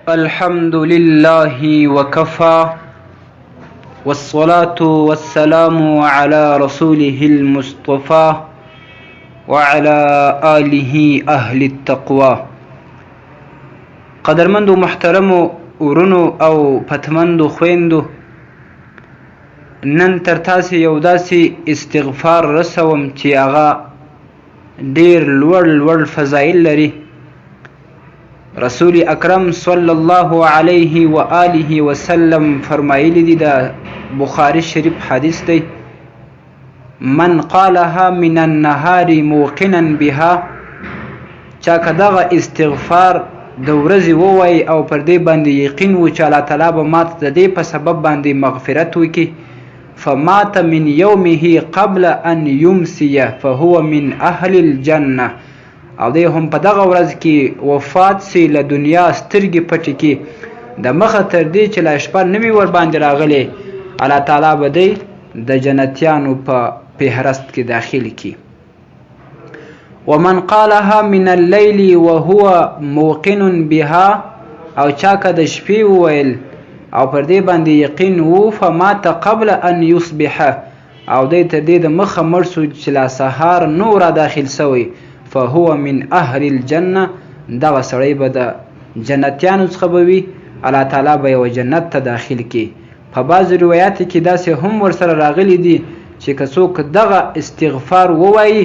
الحمد لله وكفى والصلاة والسلام على رسوله المصطفى وعلى آله أهل التقوى. قدرمندو محترمو ورونو او پتمندو خويندو، نن تر تاسې یو داسې استغفار رسوم چې هغه ډیر لوړ فضایل لري. رسول اکرم صلی الله علیه و آله وسلم فرمایلی دی، دا بخاری شریف حدیث دی: من قالها من النهار موقنا بها، چا که دغه استغفار د ورځې ووایي او پر دې باندې یقین و چې الله تعالی به ماته د دې په سبب باندې مغفرت وکړي، فمات من یومه قبل ان یمسی فهو من اهل الجنه، او دی هم په دغه ورځ کې وفات سی، له دنیا سترګې پټې کړي، د مخه تر دې چې لا شپه نه وي ورباندې راغلی، الله تعالی به دی د جنتیانو په فهرست کې داخل کړي. ومن قالها من الليل وهو موقن بها، او چا که د شپې وویل او پر دې باندې یقین و، فمات قبل ان یصبح، او دی تر دې د مخه مړ سو چې لا سهار نو را داخل سوی، فهو من اهل الجنه، دغه سړی به د جنتیانو څخه به وي، الله تعالی به یې جنت ته داخل کړي. په بعضو روایاتو کې داسې هم ورسره راغلی دي چې که څوک دغه استغفار ووایي،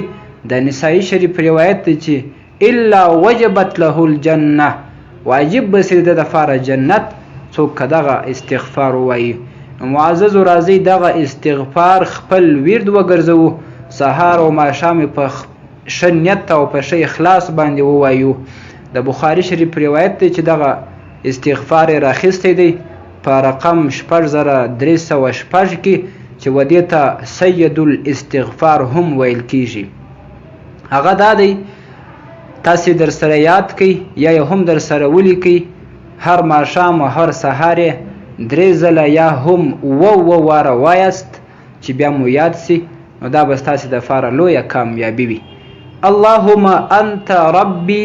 د نسائی شریف روایت دی چې الا وجبت له الجنه، واجب به سي د دفاره جنت څوک که دغه استغفار ووایي. معززو راځئ دغه استغفار خپل ورد وګرځوو، سهار او ماښام په ښه نیت او په ښه اخلاص باندې ووایو. د بخاري شریف روایت دی چې دغه استغفار یې راخیستی دی په رقم 6306 کې، چې و دې ته سید الاستغفار هم ویل کیږي. هغه دا دی تاسې در سره یاد کئ یا یې هم در سره ولیکئ، هر ماښام او هر سهار یې 3 ځله یا هم 2 واره وایاست چې بیا مو یاد سي، نو دا به ستاسې دپاره لویه کامیابي وي. اللهم انت ربي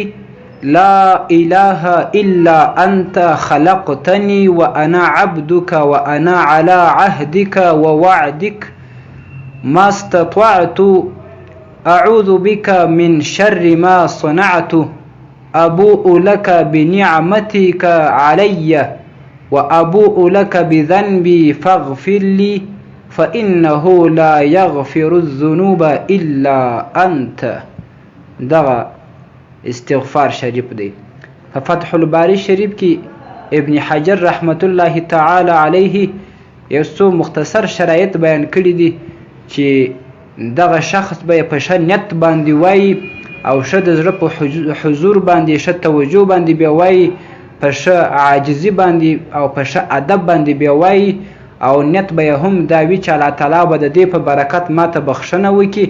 لا اله الا انت خلقتني وانا عبدك وانا على عهدك ووعدك ما استطعت اعوذ بك من شر ما صنعت ابوء لك بنعمتك علي وابوء لك بذنبي فاغفر لي فانه لا يغفر الذنوب الا انت. دغه استغفار شریف دی. په فتح الباری شریف کې ابن حجر رحمت الله تعالی علیه یو څو مختصر شرایط بیان کړي دي چې دغه شخص به په ښه نیت باندې وایي او ښه د زړه په حضور باندې ښه توجه باندې بیا وایي، په ښه عاجزي باندې او په ښه ادب باندې بیا وایي، او نیت به یې هم دا وي چې الله تعالی به د دې په برکت ماته بخښنه وکړي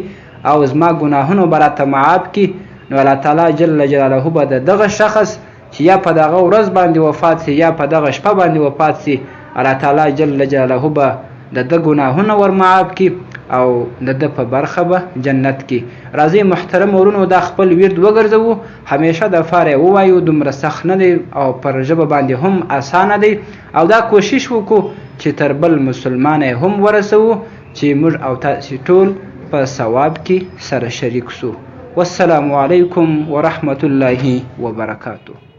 او زما ګناهونه به راته معاف کړي. نو الله تعالی جل جلاله به د دغه شخص چې یا په دغه ورځ باندې وفات سي یا په دغه شپه باندې وفات سي، الله تعالی جل جلاله به د ده ګناهونه ور معاف کړي او د ده په برخه به جنت کې. راځئ محترم ورونو دا خپل ورد وګرځوو، همیشه دپاره یې ووایو، دومره سخت نه دی او پر ژبه باندې هم اسانه دی، او دا کوشش وکړو چې تر بل مسلمانه هم ورسوو چې موږ او تاسې ټول په ثواب کې سره شریک سو. والسلام علیکم ورحمة الله وبرکاته.